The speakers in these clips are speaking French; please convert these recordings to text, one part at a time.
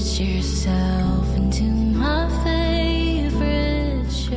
Stitch yourself into my favorite shirt.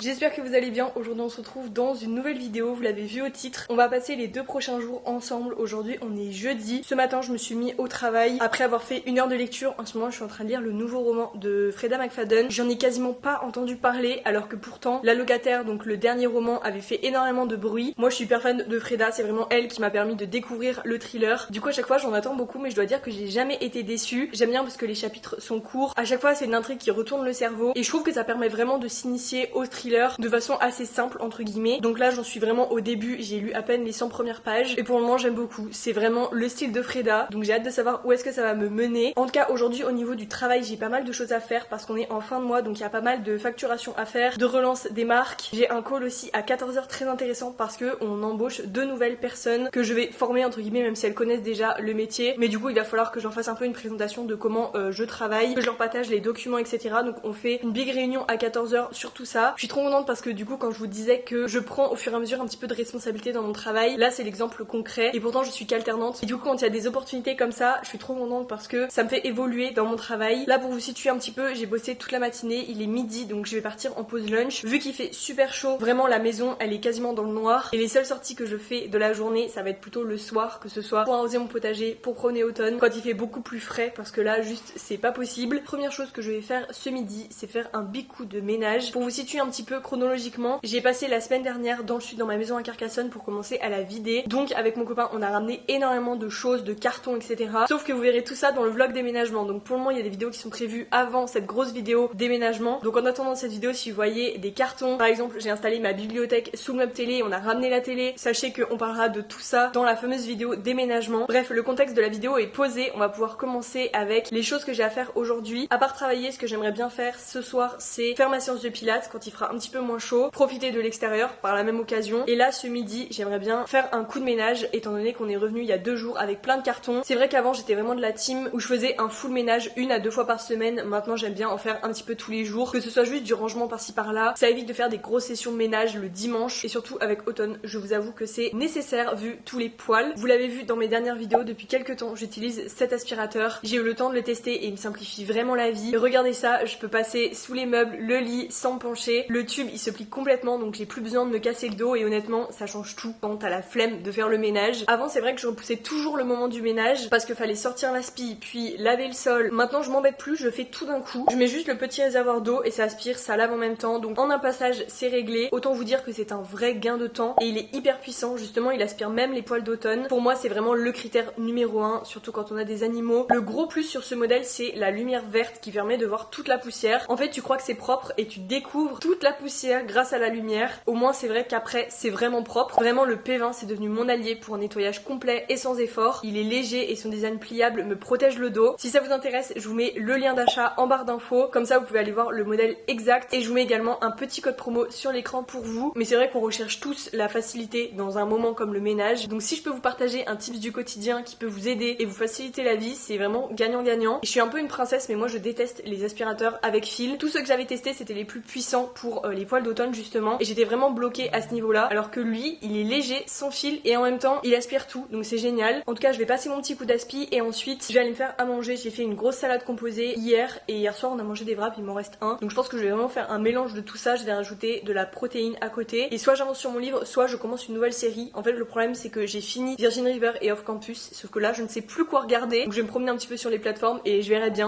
J'espère que vous allez bien. Aujourd'hui on se retrouve dans une nouvelle vidéo, vous l'avez vu au titre. On va passer les 2 prochains jours ensemble. Aujourd'hui on est jeudi. Ce matin je me suis mis au travail après avoir fait 1 heure de lecture. En ce moment je suis en train de lire le nouveau roman de Freda McFadden. J'en ai quasiment pas entendu parler alors que pourtant La Locataire, donc le dernier roman, avait fait énormément de bruit. Moi je suis hyper fan de Freda, c'est vraiment elle qui m'a permis de découvrir le thriller. Du coup à chaque fois j'en attends beaucoup, mais je dois dire que j'ai jamais été déçue. J'aime bien parce que les chapitres sont courts. À chaque fois c'est une intrigue qui retourne le cerveau et je trouve que ça permet vraiment de s'initier au thriller de façon assez simple entre guillemets. Donc là j'en suis vraiment au début, j'ai lu à peine les 100 premières pages et pour le moment j'aime beaucoup. C'est vraiment le style de Freda, donc j'ai hâte de savoir où est-ce que ça va me mener. En tout cas aujourd'hui au niveau du travail j'ai pas mal de choses à faire parce qu'on est en fin de mois, donc il y a pas mal de facturation à faire, de relance des marques. J'ai un call aussi à 14h très intéressant parce que on embauche 2 nouvelles personnes que je vais former entre guillemets, même si elles connaissent déjà le métier, mais du coup il va falloir que j'en fasse un peu une présentation de comment je travaille, que je leur partage les documents etc. Donc on fait une big réunion à 14h sur tout ça. Je suis trop contente parce que du coup quand je vous disais que je prends au fur et à mesure un petit peu de responsabilité dans mon travail, là c'est l'exemple concret et pourtant je suis qu'alternante et du coup quand il y a des opportunités comme ça je suis trop contente parce que ça me fait évoluer dans mon travail. Là pour vous situer un petit peu, j'ai bossé toute la matinée, il est midi donc je vais partir en pause lunch. Vu qu'il fait super chaud, vraiment la maison elle est quasiment dans le noir et les seules sorties que je fais de la journée ça va être plutôt le soir, que ce soit pour arroser mon potager, pour promener automne, quand il fait beaucoup plus frais parce que là juste c'est pas possible. Première chose que je vais faire ce midi c'est faire un big coup de ménage. Pour vous situer un petit peu chronologiquement, j'ai passé la semaine dernière dans le sud dans ma maison à Carcassonne pour commencer à la vider. Donc avec mon copain on a ramené énormément de choses, de cartons etc. Sauf que vous verrez tout ça dans le vlog déménagement. Donc pour le moment il y a des vidéos qui sont prévues avant cette grosse vidéo déménagement. Donc en attendant cette vidéo, si vous voyez des cartons, par exemple j'ai installé ma bibliothèque sous le meuble télé, on a ramené la télé, sachez qu'on parlera de tout ça dans la fameuse vidéo déménagement. Bref, le contexte de la vidéo est posé, on va pouvoir commencer avec les choses que j'ai à faire aujourd'hui. À part travailler, ce que j'aimerais bien faire ce soir c'est faire ma séance de pilates quand il fera un petit peu moins chaud, profiter de l'extérieur par la même occasion. Et là ce midi j'aimerais bien faire un coup de ménage étant donné qu'on est revenu il y a 2 jours avec plein de cartons. C'est vrai qu'avant j'étais vraiment de la team où je faisais un full ménage 1 à 2 fois par semaine. Maintenant j'aime bien en faire un petit peu tous les jours, que ce soit juste du rangement par-ci par-là. Ça évite de faire des grosses sessions de ménage le dimanche et surtout avec automne je vous avoue que c'est nécessaire vu tous les poils. Vous l'avez vu dans mes dernières vidéos, depuis quelques temps j'utilise cet aspirateur. J'ai eu le temps de le tester et il me simplifie vraiment la vie. Regardez ça, je peux passer sous les meubles, le lit sans me pencher. Le tube il se plie complètement donc j'ai plus besoin de me casser le dos et honnêtement ça change tout quand t'as la flemme de faire le ménage. Avant c'est vrai que je repoussais toujours le moment du ménage parce que fallait sortir l'aspi puis laver le sol. Maintenant je m'embête plus, je fais tout d'un coup. Je mets juste le petit réservoir d'eau et ça aspire, ça lave en même temps. Donc en un passage c'est réglé. Autant vous dire que c'est un vrai gain de temps et il est hyper puissant. Justement il aspire même les poils d'automne. Pour moi c'est vraiment le critère numéro 1, surtout quand on a des animaux. Le gros plus sur ce modèle c'est la lumière verte qui permet de voir toute la poussière. En fait tu crois que c'est propre et tu découvres toute la poussière grâce à la lumière. Au moins c'est vrai qu'après c'est vraiment propre. Vraiment le P20 c'est devenu mon allié pour un nettoyage complet et sans effort. Il est léger et son design pliable me protège le dos. Si ça vous intéresse je vous mets le lien d'achat en barre d'infos. Comme ça vous pouvez aller voir le modèle exact et je vous mets également un petit code promo sur l'écran pour vous. Mais c'est vrai qu'on recherche tous la facilité dans un moment comme le ménage. Donc si je peux vous partager un tips du quotidien qui peut vous aider et vous faciliter la vie, c'est vraiment gagnant-gagnant. Je suis un peu une princesse mais moi je déteste les aspirateurs avec fil. Tous ceux que j'avais testés c'était les plus puissants pour les poils d'automne justement et j'étais vraiment bloquée à ce niveau là, alors que lui il est léger, sans fil et en même temps il aspire tout, donc c'est génial. En tout cas je vais passer mon petit coup d'aspi et ensuite je vais aller me faire à manger. J'ai fait une grosse salade composée hier et hier soir on a mangé des wraps, il m'en reste un, donc je pense que je vais vraiment faire un mélange de tout ça. Je vais rajouter de la protéine à côté et soit j'avance sur mon livre soit je commence une nouvelle série. En fait le problème c'est que j'ai fini Virgin River et Off Campus, sauf que là je ne sais plus quoi regarder, donc je vais me promener un petit peu sur les plateformes et je verrai bien.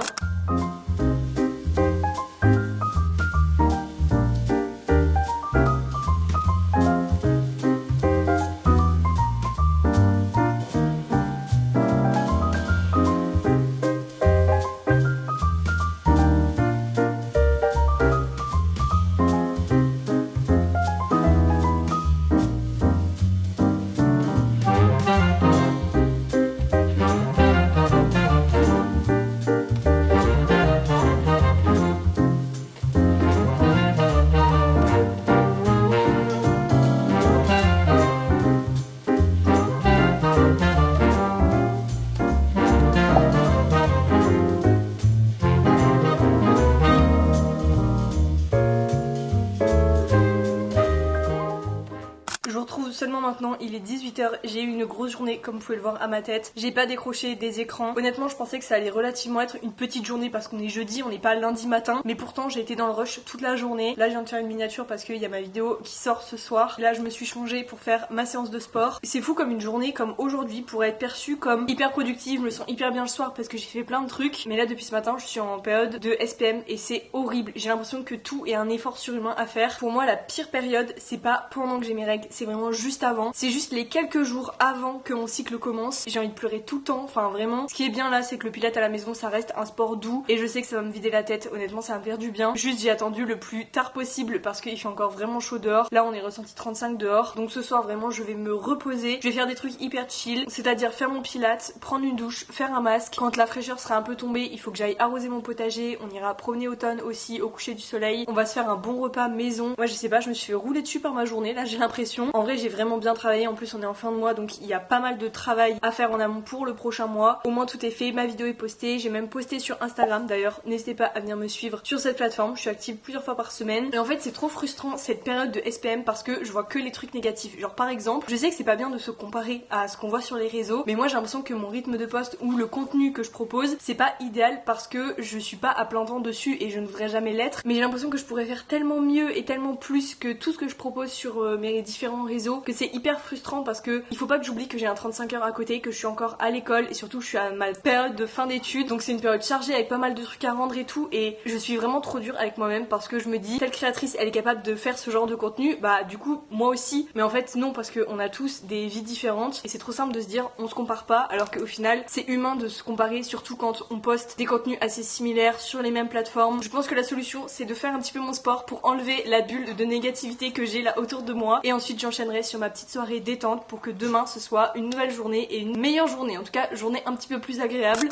18h, j'ai eu une grosse journée comme vous pouvez le voir à ma tête. J'ai pas décroché des écrans. Honnêtement je pensais que ça allait relativement être une petite journée parce qu'on est jeudi, on n'est pas lundi matin. Mais pourtant j'ai été dans le rush toute la journée. Là je viens de faire une miniature parce qu'il y a ma vidéo qui sort ce soir. Là je me suis changée pour faire ma séance de sport. C'est fou comme une journée comme aujourd'hui pourrait être perçue comme hyper productive. Je me sens hyper bien le soir parce que j'ai fait plein de trucs. Mais là depuis ce matin je suis en période de SPM et c'est horrible. J'ai l'impression que tout est un effort surhumain à faire. Pour moi la pire période c'est pas pendant que j'ai mes règles, c'est vraiment juste avant. C'est juste les quelques jours avant que mon cycle commence. J'ai envie de pleurer tout le temps, enfin vraiment. Ce qui est bien là c'est que le pilates à la maison ça reste un sport doux et je sais que ça va me vider la tête. Honnêtement ça va me faire du bien. Juste j'ai attendu le plus tard possible parce qu'il fait encore vraiment chaud dehors. Là on est ressenti 35 dehors. Donc ce soir vraiment je vais me reposer. Je vais faire des trucs hyper chill, c'est-à-dire faire mon pilates, prendre une douche, faire un masque. Quand la fraîcheur sera un peu tombée, il faut que j'aille arroser mon potager. On ira promener automne aussi au coucher du soleil. On va se faire un bon repas maison. Moi je sais pas, je me suis fait rouler dessus par ma journée là j'ai l'impression. En vrai j'ai vraiment bien travaillé. En plus on est en fin de mois donc il y a pas mal de travail à faire en amont pour le prochain mois. Au moins tout est fait, ma vidéo est postée. J'ai même posté sur Instagram d'ailleurs. N'hésitez pas à venir me suivre sur cette plateforme. Je suis active plusieurs fois par semaine. Et en fait c'est trop frustrant cette période de SPM parce que je vois que les trucs négatifs. Genre par exemple, je sais que c'est pas bien de se comparer à ce qu'on voit sur les réseaux, mais moi j'ai l'impression que mon rythme de post ou le contenu que je propose c'est pas idéal parce que je suis pas à plein temps dessus et je ne voudrais jamais l'être. Mais j'ai l'impression que je pourrais faire tellement mieux et tellement plus que tout ce que je propose sur mes différents réseaux que c'est hyper frustrant parce que il faut pas que j'oublie que j'ai un 35 heures à côté, que je suis encore à l'école et surtout je suis à ma période de fin d'études. Donc c'est une période chargée avec pas mal de trucs à rendre et tout et je suis vraiment trop dure avec moi-même parce que je me dis telle créatrice elle est capable de faire ce genre de contenu, bah du coup moi aussi. Mais en fait non parce qu'on a tous des vies différentes et c'est trop simple de se dire on se compare pas alors qu'au final c'est humain de se comparer surtout quand on poste des contenus assez similaires sur les mêmes plateformes. Je pense que la solution c'est de faire un petit peu mon sport pour enlever la bulle de négativité que j'ai là autour de moi et ensuite j'enchaînerai sur ma petite soirée détente pour que demain ce soit une nouvelle journée et une meilleure journée, en tout cas journée un petit peu plus agréable.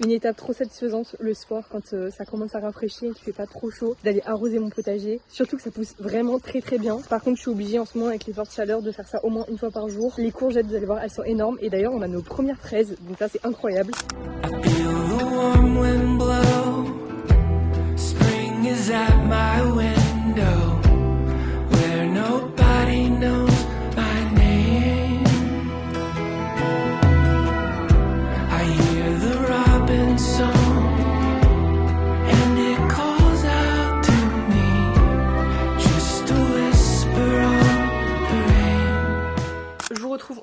Une étape trop satisfaisante le soir quand ça commence à rafraîchir et qu'il fait pas trop chaud, d'aller arroser mon potager. Surtout que ça pousse vraiment très bien. Par contre je suis obligée en ce moment avec les fortes chaleurs de faire ça au moins une fois par jour. Les courgettes vous allez voir elles sont énormes et d'ailleurs on a nos premières fraises donc ça c'est incroyable.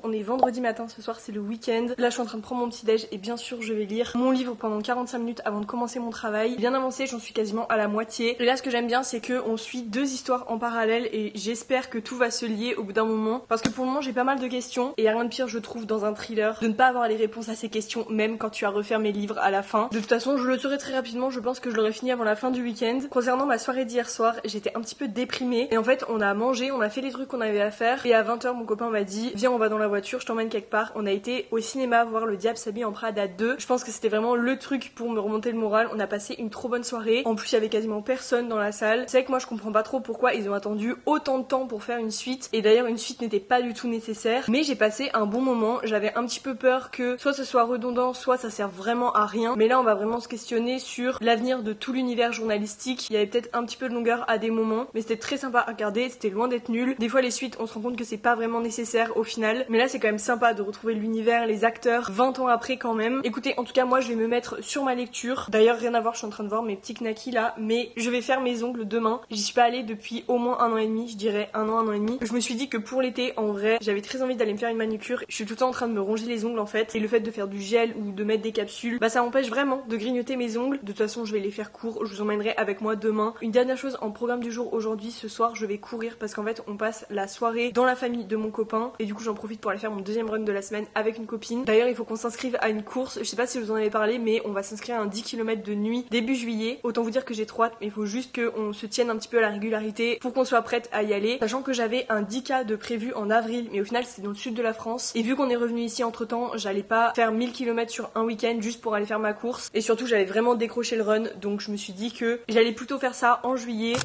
On est vendredi matin, ce soir c'est le week-end. Là je suis en train de prendre mon petit déj et bien sûr je vais lire mon livre pendant 45 minutes avant de commencer mon travail. Bien avancé, j'en suis quasiment à la moitié. Et là ce que j'aime bien c'est qu'on suit deux histoires en parallèle et j'espère que tout va se lier au bout d'un moment. Parce que pour le moment j'ai pas mal de questions et y a rien de pire je trouve dans un thriller de ne pas avoir les réponses à ces questions même quand tu as refaire mes livres à la fin. De toute façon je le saurai très rapidement, je pense que je l'aurai fini avant la fin du week-end. Concernant ma soirée d'hier soir, j'étais un petit peu déprimée et en fait on a mangé, on a fait les trucs qu'on avait à faire et à 20h mon copain m'a dit viens on va dans la voiture, je t'emmène quelque part. On a été au cinéma voir Le Diable s'habille en Prada 2. Je pense que c'était vraiment le truc pour me remonter le moral. On a passé une trop bonne soirée. En plus il y avait quasiment personne dans la salle. C'est vrai que moi je comprends pas trop pourquoi ils ont attendu autant de temps pour faire une suite et d'ailleurs une suite n'était pas du tout nécessaire, mais j'ai passé un bon moment. J'avais un petit peu peur que soit ce soit redondant, soit ça sert vraiment à rien, mais là on va vraiment se questionner sur l'avenir de tout l'univers journalistique. Il y avait peut-être un petit peu de longueur à des moments, mais c'était très sympa à regarder, c'était loin d'être nul. Des fois les suites on se rend compte que c'est pas vraiment nécessaire au final, mais là c'est quand même sympa de retrouver l'univers, les acteurs 20 ans après quand même. Écoutez, en tout cas moi je vais me mettre sur ma lecture. D'ailleurs rien à voir, je suis en train de voir mes petits knackis là, mais je vais faire mes ongles demain. J'y suis pas allée depuis au moins 1 an et demi, je dirais 1 an et demi. Je me suis dit que pour l'été en vrai j'avais très envie d'aller me faire une manucure. Je suis tout le temps en train de me ronger les ongles en fait, et le fait de faire du gel ou de mettre des capsules, bah ça m'empêche vraiment de grignoter mes ongles. De toute façon je vais les faire courts, je vous emmènerai avec moi demain. Une dernière chose en programme du jour aujourd'hui, ce soir je vais courir parce qu'en fait on passe la soirée dans la famille de mon copain et du coup j'en profite pour aller faire mon deuxième run de la semaine avec une copine. D'ailleurs il faut qu'on s'inscrive à une course, je sais pas si je vous en avais parlé mais on va s'inscrire à un 10 km de nuit début juillet. Autant vous dire que j'ai trop hâte, mais il faut juste qu'on se tienne un petit peu à la régularité pour qu'on soit prête à y aller, sachant que j'avais un 10K de prévu en avril mais au final c'est dans le sud de la France et vu qu'on est revenu ici entre temps j'allais pas faire 1000 km sur un week-end juste pour aller faire ma course et surtout j'allais vraiment décrocher le run, donc je me suis dit que j'allais plutôt faire ça en juillet.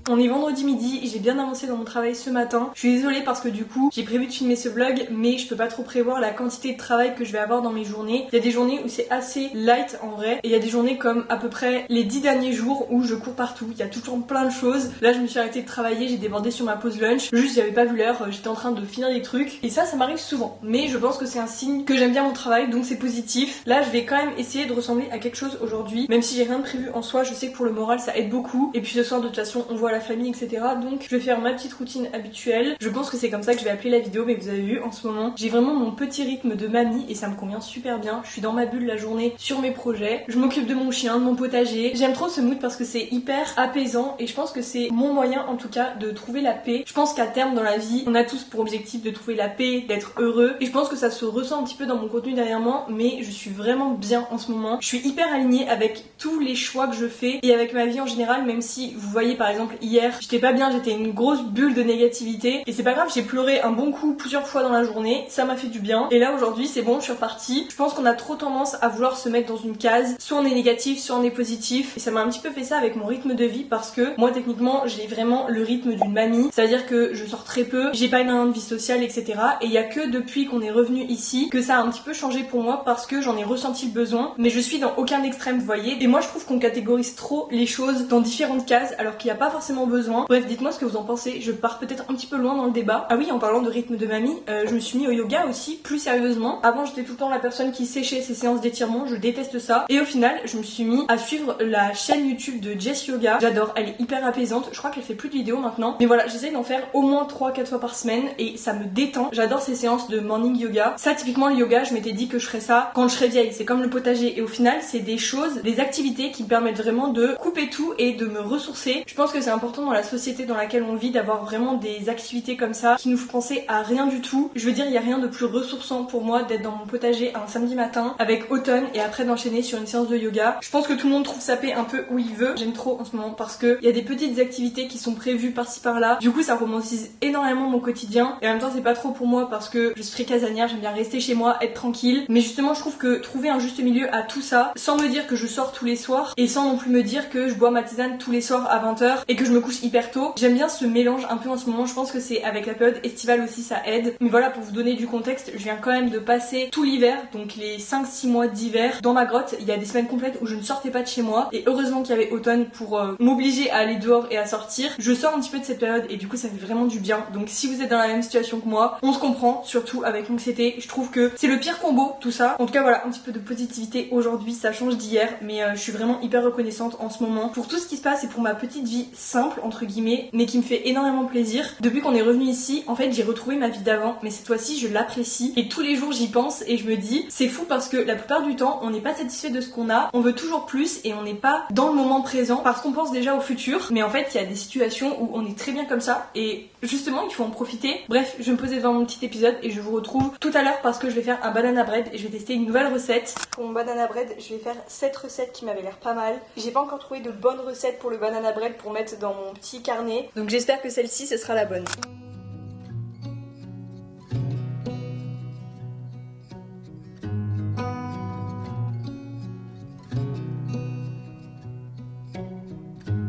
On est vendredi midi et j'ai bien avancé dans mon travail ce matin. Je suis désolée parce que du coup j'ai prévu de filmer ce vlog mais je peux pas trop prévoir la quantité de travail que je vais avoir dans mes journées. Il y a des journées où c'est assez light en vrai et il y a des journées comme à peu près les 10 derniers jours où je cours partout. Il y a tout le temps plein de choses. Là je me suis arrêtée de travailler, j'ai débordé sur ma pause lunch. Juste j'avais pas vu l'heure, j'étais en train de finir des trucs et ça m'arrive souvent. Mais je pense que c'est un signe que j'aime bien mon travail donc c'est positif. Là je vais quand même essayer de ressembler à quelque chose aujourd'hui. Même si j'ai rien de prévu en soi, je sais que pour le moral ça aide beaucoup. Et puis ce soir de toute façon on voit la famille etc. Donc je vais faire ma petite routine habituelle. Je pense que c'est comme ça que je vais appeler la vidéo mais vous avez vu en ce moment j'ai vraiment mon petit rythme de mamie et ça me convient super bien. Je suis dans ma bulle la journée sur mes projets. Je m'occupe de mon chien, de mon potager. J'aime trop ce mood parce que c'est hyper apaisant et je pense que c'est mon moyen en tout cas de trouver la paix. Je pense qu'à terme dans la vie on a tous pour objectif de trouver la paix, d'être heureux et je pense que ça se ressent un petit peu dans mon contenu dernièrement mais je suis vraiment bien en ce moment. Je suis hyper alignée avec tous les choix que je fais et avec ma vie en général même si vous voyez par exemple hier j'étais pas bien, j'étais une grosse bulle de négativité et c'est pas grave, j'ai pleuré un bon coup plusieurs fois dans la journée, ça m'a fait du bien et là aujourd'hui c'est bon, je suis repartie. Je pense qu'on a trop tendance à vouloir se mettre dans une case, soit on est négatif, soit on est positif et ça m'a un petit peu fait ça avec mon rythme de vie parce que moi techniquement j'ai vraiment le rythme d'une mamie, c'est à dire que je sors très peu, j'ai pas énormément de vie sociale etc et il y a que depuis qu'on est revenu ici que ça a un petit peu changé pour moi parce que j'en ai ressenti le besoin mais je suis dans aucun extrême vous voyez et moi je trouve qu'on catégorise trop les choses dans différentes cases alors qu'il n'y a pas forcément besoin. Bref dites-moi ce que vous en pensez, je pars peut-être un petit peu loin dans le débat. Ah oui en parlant de rythme de mamie, je me suis mis au yoga aussi plus sérieusement. Avant j'étais tout le temps la personne qui séchait ses séances d'étirement, je déteste ça et au final je me suis mis à suivre la chaîne YouTube de Jess Yoga. J'adore, elle est hyper apaisante, je crois qu'elle fait plus de vidéos maintenant mais voilà j'essaye d'en faire au moins 3-4 fois par semaine et ça me détend. J'adore ces séances de morning yoga. Ça typiquement le yoga je m'étais dit que je ferais ça quand je serais vieille, c'est comme le potager et au final c'est des choses, des activités qui me permettent vraiment de couper tout et de me ressourcer. Je pense que c'est important dans la société dans laquelle on vit d'avoir vraiment des activités comme ça qui nous font penser à rien du tout. Je veux dire il y a rien de plus ressourçant pour moi d'être dans mon potager un samedi matin avec automne et après d'enchaîner sur une séance de yoga. Je pense que tout le monde trouve sa paix un peu où il veut. J'aime trop en ce moment parce que il y a des petites activités qui sont prévues par-ci par-là. Du coup ça romantise énormément mon quotidien et en même temps c'est pas trop pour moi parce que je suis très casanière, j'aime bien rester chez moi, être tranquille. Mais justement je trouve que trouver un juste milieu à tout ça sans me dire que je sors tous les soirs et sans non plus me dire que je bois ma tisane tous les soirs à 20h et que je me couche hyper tôt. J'aime bien ce mélange un peu en ce moment, je pense que c'est avec la période estivale aussi ça aide. Mais voilà pour vous donner du contexte, je viens quand même de passer tout l'hiver, donc les 5-6 mois d'hiver dans ma grotte. Il y a des semaines complètes où je ne sortais pas de chez moi et heureusement qu'il y avait automne pour m'obliger à aller dehors et à sortir. Je sors un petit peu de cette période et du coup ça fait vraiment du bien. Donc si vous êtes dans la même situation que moi, on se comprend, surtout avec l'anxiété. Je trouve que c'est le pire combo tout ça. En tout cas voilà, un petit peu de positivité aujourd'hui, ça change d'hier mais je suis vraiment hyper reconnaissante en ce moment pour tout ce qui se passe et pour ma petite vie simple entre guillemets mais qui me fait énormément plaisir. Depuis qu'on est revenu ici, en fait j'ai retrouvé ma vie d'avant mais cette fois-ci je l'apprécie et tous les jours j'y pense et je me dis c'est fou parce que la plupart du temps on n'est pas satisfait de ce qu'on a, on veut toujours plus et on n'est pas dans le moment présent parce qu'on pense déjà au futur mais en fait il y a des situations où on est très bien comme ça et justement il faut en profiter. Bref je vais me poser devant mon petit épisode et je vous retrouve tout à l'heure parce que je vais faire un banana bread et je vais tester une nouvelle recette. Pour mon banana bread je vais faire cette recette qui m'avait l'air pas mal. J'ai pas encore trouvé de bonne recette pour le banana bread pour mettre dans mon petit carnet donc j'espère que celle-ci ce sera la bonne.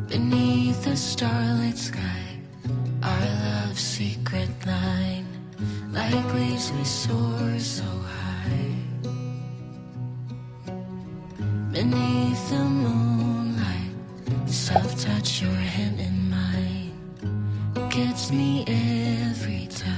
Beneath the starlit sky, our love's secret line, like leaves we soar so high. Beneath the moonlight, the soft touch your hand in mine gets me every time.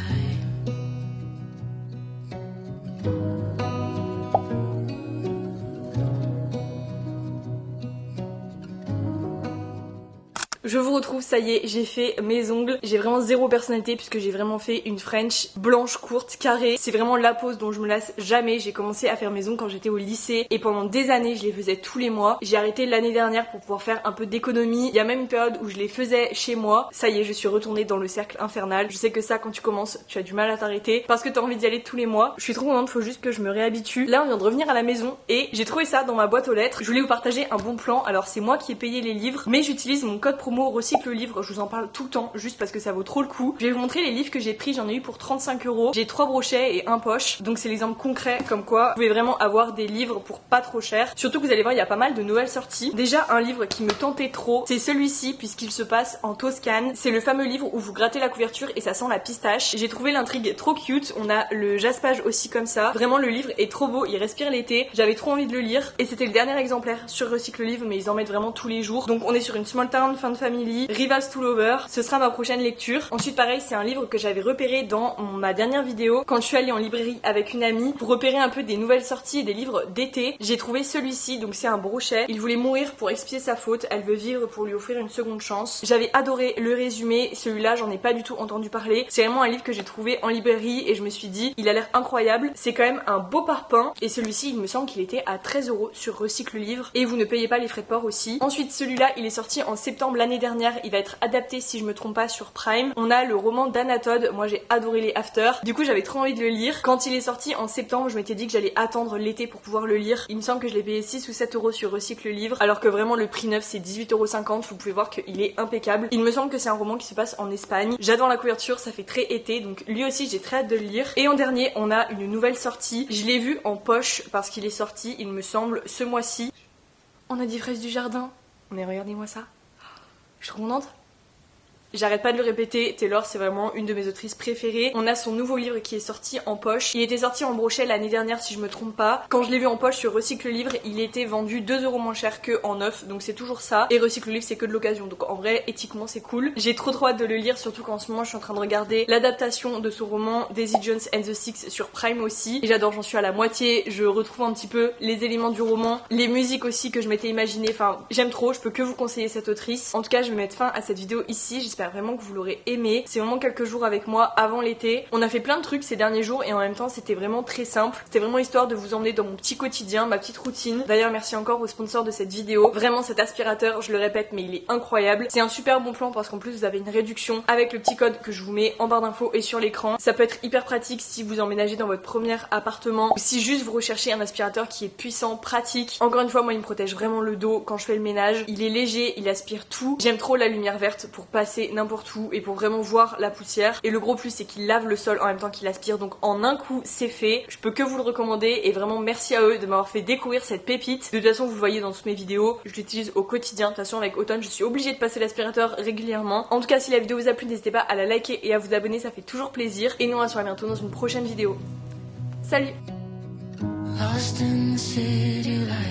Je vous retrouve, ça y est, j'ai fait mes ongles. J'ai vraiment zéro personnalité puisque j'ai vraiment fait une French blanche, courte, carrée. C'est vraiment la pose dont je me lasse jamais. J'ai commencé à faire mes ongles quand j'étais au lycée et pendant des années je les faisais tous les mois. J'ai arrêté l'année dernière pour pouvoir faire un peu d'économie. Il y a même une période où je les faisais chez moi. Ça y est, je suis retournée dans le cercle infernal. Je sais que ça, quand tu commences, tu as du mal à t'arrêter parce que t'as envie d'y aller tous les mois. Je suis trop contente, faut juste que je me réhabitue. Là on vient de revenir à la maison et j'ai trouvé ça dans ma boîte aux lettres. Je voulais vous partager un bon plan. Alors c'est moi qui ai payé les livres mais j'utilise mon code promo promo Recycle le livre, je vous en parle tout le temps juste parce que ça vaut trop le coup. Je vais vous montrer les livres que j'ai pris, j'en ai eu pour 35 €. J'ai 3 brochets et un poche, donc c'est l'exemple concret comme quoi vous pouvez vraiment avoir des livres pour pas trop cher. Surtout que vous allez voir, il y a pas mal de nouvelles sorties. Déjà un livre qui me tentait trop, c'est celui-ci puisqu'il se passe en Toscane. C'est le fameux livre où vous grattez la couverture et ça sent la pistache. J'ai trouvé l'intrigue trop cute, on a le jaspage aussi comme ça. Vraiment le livre est trop beau, il respire l'été. J'avais trop envie de le lire et c'était le dernier exemplaire sur Recycle le livre, mais ils en mettent vraiment tous les jours. Donc on est sur une small town, fin de family, Rivals to Lover. Ce sera ma prochaine lecture. Ensuite pareil, c'est un livre que j'avais repéré dans ma dernière vidéo quand je suis allée en librairie avec une amie pour repérer un peu des nouvelles sorties et des livres d'été. J'ai trouvé celui-ci, donc c'est un brochet. Il voulait mourir pour expier sa faute, elle veut vivre pour lui offrir une seconde chance. J'avais adoré le résumé, celui-là j'en ai pas du tout entendu parler. C'est vraiment un livre que j'ai trouvé en librairie et je me suis dit il a l'air incroyable. C'est quand même un beau parpaing et celui-ci il me semble qu'il était à 13 € sur Recycle le livre et vous ne payez pas les frais de port aussi. Ensuite celui-là il est sorti en septembre l'année dernière, il va être adapté si je me trompe pas sur Prime. On a le roman d'Anatode, moi j'ai adoré les After. Du coup j'avais trop envie de le lire. Quand il est sorti en septembre je m'étais dit que j'allais attendre l'été pour pouvoir le lire. Il me semble que je l'ai payé 6 ou 7 € sur Recycle le livre alors que vraiment le prix neuf c'est 18,50 €. Vous pouvez voir qu'il est impeccable. Il me semble que c'est un roman qui se passe en Espagne. J'adore la couverture, ça fait très été donc lui aussi j'ai très hâte de le lire. Et en dernier on a une nouvelle sortie. Je l'ai vu en poche parce qu'il est sorti il me semble ce mois-ci. On a dit Fraises du jardin. Mais regardez-moi ça. Je suis trop contente. J'arrête pas de le répéter, Taylor c'est vraiment une de mes autrices préférées. On a son nouveau livre qui est sorti en poche. Il était sorti en brochet l'année dernière si je me trompe pas. Quand je l'ai vu en poche sur Recycle le livre, il était vendu 2 € moins cher que en neuf, donc c'est toujours ça. Et Recycle le livre c'est que de l'occasion, donc en vrai éthiquement c'est cool. J'ai trop hâte de le lire, surtout qu'en ce moment je suis en train de regarder l'adaptation de son roman Daisy Jones and the Six sur Prime aussi. Et j'adore, j'en suis à la moitié, je retrouve un petit peu les éléments du roman, les musiques aussi que je m'étais imaginé. Enfin j'aime trop, je peux que vous conseiller cette autrice. En tout cas je vais mettre fin à cette vidéo ici, j'espère vraiment que vous l'aurez aimé. C'est vraiment quelques jours avec moi avant l'été. On a fait plein de trucs ces derniers jours et en même temps c'était vraiment très simple. C'était vraiment histoire de vous emmener dans mon petit quotidien, ma petite routine. D'ailleurs merci encore au sponsor de cette vidéo. Vraiment cet aspirateur, je le répète mais il est incroyable. C'est un super bon plan parce qu'en plus vous avez une réduction avec le petit code que je vous mets en barre d'infos et sur l'écran. Ça peut être hyper pratique si vous emménagez dans votre premier appartement ou si juste vous recherchez un aspirateur qui est puissant, pratique. Encore une fois moi il me protège vraiment le dos quand je fais le ménage. Il est léger, il aspire tout. J'aime trop la lumière verte pour passer n'importe où et pour vraiment voir la poussière. Et le gros plus c'est qu'il lave le sol en même temps qu'il aspire, donc en un coup c'est fait. Je peux que vous le recommander et vraiment merci à eux de m'avoir fait découvrir cette pépite. De toute façon vous le voyez dans toutes mes vidéos, je l'utilise au quotidien. De toute façon avec Automne je suis obligée de passer l'aspirateur régulièrement. En tout cas si la vidéo vous a plu n'hésitez pas à la liker et à vous abonner, ça fait toujours plaisir. Et nous on se revoit bientôt dans une prochaine vidéo. Salut. Lost in the city lights.